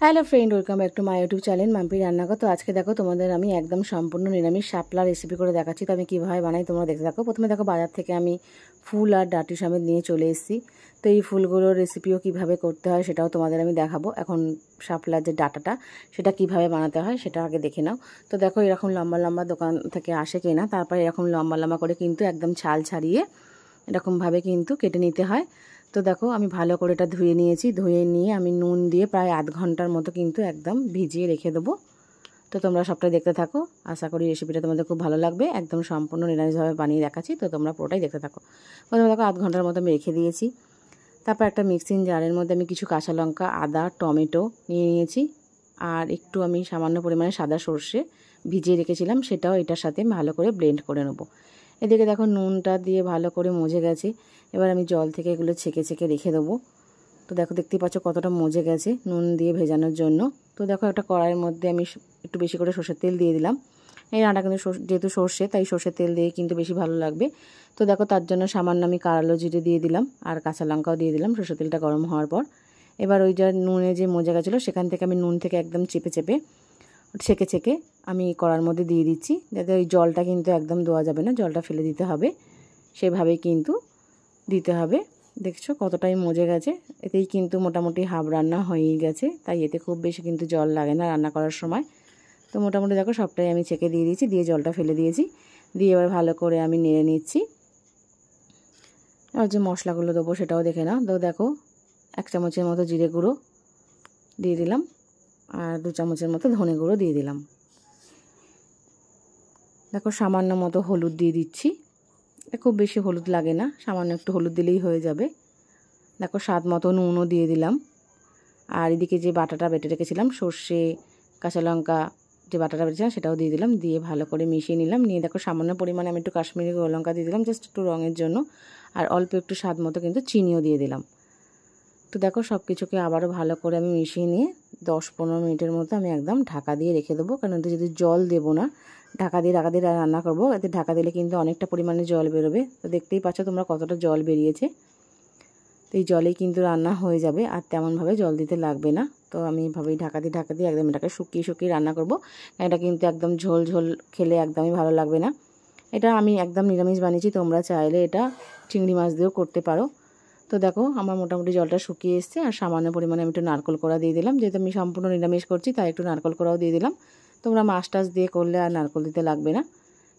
Hello friend, welcome back to my YouTube channel Mampi রান্নাঘর। তো আজকে দেখো তোমাদের আমি একদম সম্পূর্ণ নিরামিষ শাপলা রেসিপি করে দেখাচ্ছি। তো আমি কীভাবে বানাই তোমরা দেখতে থাকো। প্রথমে দেখো বাজার থেকে আমি ফুল আর ডাঁটি সমেত নিয়ে চলে এসেছি। তো এই ফুলগুলোর রেসিপিও কীভাবে করতে হয় সেটাও তোমাদের আমি দেখাবো। এখন শাপলার যে ডাঁটাটা সেটা কীভাবে বানাতে হয় সেটা আগে দেখে নাও। তো দেখো এরকম লম্বা লম্বা দোকান থেকে আসে কেনা, তারপরে এরকম লম্বা লম্বা করে কিন্তু একদম ছাল ছাড়িয়ে এরকমভাবে কিন্তু কেটে নিতে হয়। তো দেখো আমি ভালো করে এটা ধুয়ে নিয়েছি। ধুয়ে নিয়ে আমি নুন দিয়ে প্রায় আধ ঘন্টার মতো কিন্তু একদম ভিজিয়ে রেখে দেবো। তো তোমরা সবটাই দেখতে থাকো, আশা করি রেসিপিটা তোমাদের খুব ভালো লাগবে। একদম সম্পূর্ণ নিরামিষভাবে বানিয়ে দেখাচ্ছি, তো তোমরা পুরোটাই দেখতে থাকো। প্রথমে দেখো আধ ঘন্টার মতো আমি রেখে দিয়েছি। তারপর একটা মিক্সিং জারের মধ্যে আমি কিছু কাঁচা লঙ্কা, আদা, টমেটো নিয়ে নিয়েছি। আর একটু আমি সামান্য পরিমাণে সাদা সর্ষে ভিজিয়ে রেখেছিলাম, সেটাও এটার সাথে ভালো করে ব্লেন্ড করে নেবো। এদিকে দেখো নুনটা দিয়ে ভালো করে মজে গেছে। এবার আমি জল থেকে এগুলো ছেঁকে ছেঁকে রেখে দেবো। তো দেখো দেখতেই পাচ্ছ কতটা মজে গেছে নুন দিয়ে ভেজানোর জন্য। তো দেখো একটা কড়াইয়ের মধ্যে আমি একটু বেশি করে সর্ষের তেল দিয়ে দিলাম। এই রান্না কিন্তু যেহেতু সর্ষে, তাই সর্ষের তেল দিয়ে কিন্তু বেশি ভালো লাগবে। তো দেখো তার জন্য সামান্য আমি কালো জিরে দিয়ে দিলাম আর কাঁচা লঙ্কাও দিয়ে দিলাম সর্ষের তেলটা গরম হওয়ার পর। এবার ওই যা নুনে যে মজে গেছিলো সেখান থেকে আমি নুন থেকে একদম চেপে চেপে ছেঁকে ছেঁকে আমি কড়ার মধ্যে দিয়ে দিচ্ছি, যাতে ওই জলটা কিন্তু একদম দেওয়া যাবে না, জলটা ফেলে দিতে হবে, সেভাবেই কিন্তু দিতে হবে। দেখছো কতটাই মজে গেছে। এতেই কিন্তু মোটামুটি হাফ রান্না হয়েই গেছে, তাই এতে খুব বেশি কিন্তু জল লাগে না রান্না করার সময়। তো মোটামুটি দেখো সবটাই আমি ছেঁকে দিয়ে দিয়েছি, দিয়ে জলটা ফেলে দিয়েছি। দিয়ে এবার ভালো করে আমি নেড়ে নিচ্ছি। আর যে মশলাগুলো দেবো সেটাও দেখে নাও। তো দেখো 1 চামচের মতো জিরে গুঁড়ো দিয়ে দিলাম আর 2 চামচের মতো ধনে গুঁড়ো দিয়ে দিলাম। দেখো সামান্য মতো হলুদ দিয়ে দিচ্ছি। খুব বেশি হলুদ লাগে না, সামান্য একটু হলুদ দিলেই হয়ে যাবে। দেখো স্বাদ মতো নুনও দিয়ে দিলাম। আর এদিকে যে বাটাটা বেটে রেখেছিলাম, সর্ষে, কাঁচা লঙ্কা যে বাটাটা বেটেছিলাম সেটাও দিয়ে দিলাম। দিয়ে ভালো করে মিশিয়ে নিলাম। নিয়ে দেখো সামান্য পরিমাণে আমি একটু কাশ্মীরি গুঁড়ো লঙ্কা দিয়ে দিলাম, জাস্ট একটু রঙের জন্য। আর অল্প একটু স্বাদ মতো কিন্তু চিনিও দিয়ে দিলাম। তো দেখো সব কিছুকে আবারও ভালো করে আমি মিশিয়ে নিয়ে 10-15 মিনিটের মতো আমি একদম ঢাকা দিয়ে রেখে দেবো। কারণ এতে যদি জল দেবো না, ঢাকা দিয়ে রান্না করবো, এতে ঢাকা দিলে কিন্তু অনেকটা পরিমাণে জল বেরোবে। তো দেখতেই পাচ্ছ তোমরা কতটা জল বেরিয়েছে। তো এই জলেই কিন্তু রান্না হয়ে যাবে, আর তেমনভাবে জল দিতে লাগবে না। তো আমি এভাবেই ঢাকা দিয়ে একদম এটাকে শুকিয়ে শুকিয়ে রান্না করব। এটা কিন্তু একদম ঝোল ঝোল খেলে একদমই ভালো লাগবে না। এটা আমি একদম নিরামিষ বানিয়েছি, তোমরা চাইলে এটা চিংড়ি মাছ দিয়েও করতে পারো। তো দেখো আমার মোটামুটি জলটা শুকিয়ে এসছে। আর সামান্য পরিমাণে আমি একটু নারকেল কোড়া দিয়ে দিলাম, যেহেতু আমি সম্পূর্ণ নিরামিষ করছি তাই একটু নারকেল কোড়াও দিয়ে দিলাম। তোমরা মাছ টাছ দিয়ে করলে আর নারকেল দিতে লাগবে না,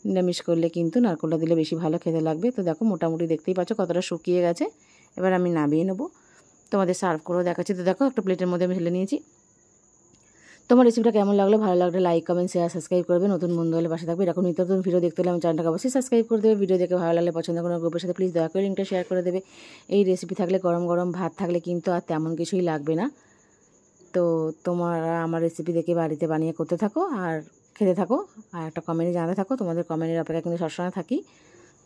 নিরামিষ করলে কিন্তু নারকেলটা দিলে বেশি ভালো খেতে লাগবে। তো দেখো মোটামুটি দেখতেই পাচ্ছ কতটা শুকিয়ে গেছে। এবার আমি নামিয়ে নেবো, তোমাদের সার্ভ করেও দেখাচ্ছি। তো দেখো একটা প্লেটের মধ্যে আমি ঢেলে নিয়েছি। তোমার রেসিপিটা কেমন লাগলো, ভালো লাগলে লাইক, কমেন্ট, শেয়ার, সাবস্ক্রাইব করবে। নতুন বন্ধু হলে পাশে থাকবে। এরকম নিত্য নতুন ভিডিও দেখতে হলে আমার চ্যানেলটাকে অবশ্যই সাবস্ক্রাইব করে দেবে। ভিডিও দেখে ভালো লাগলে পছন্দ কোনো গ্রুপের সাথে প্লিজ দয়া করে লিঙ্কটা শেয়ার করে দেবে। এই রেসিপি থাকলে গরম গরম ভাত থাকলে কিন্তু আর তেমন কিছুই লাগবে না। তো তোমরা আমার রেসিপি দেখে বাড়িতে বানিয়ে করতে থাকো আর খেতে থাকো। আর একটা কমেন্টে জানাতে থাকো, তোমাদের কমেন্টের অপেক্ষা কিন্তু সবসময় থাকি।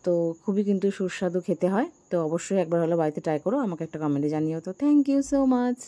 তো খুবই কিন্তু সুস্বাদু খেতে হয়। তো অবশ্যই একবার হলো বাড়িতে ট্রাই করো, আমাকে একটা কমেন্টে জানিও। তো থ্যাংক ইউ সো মাচ।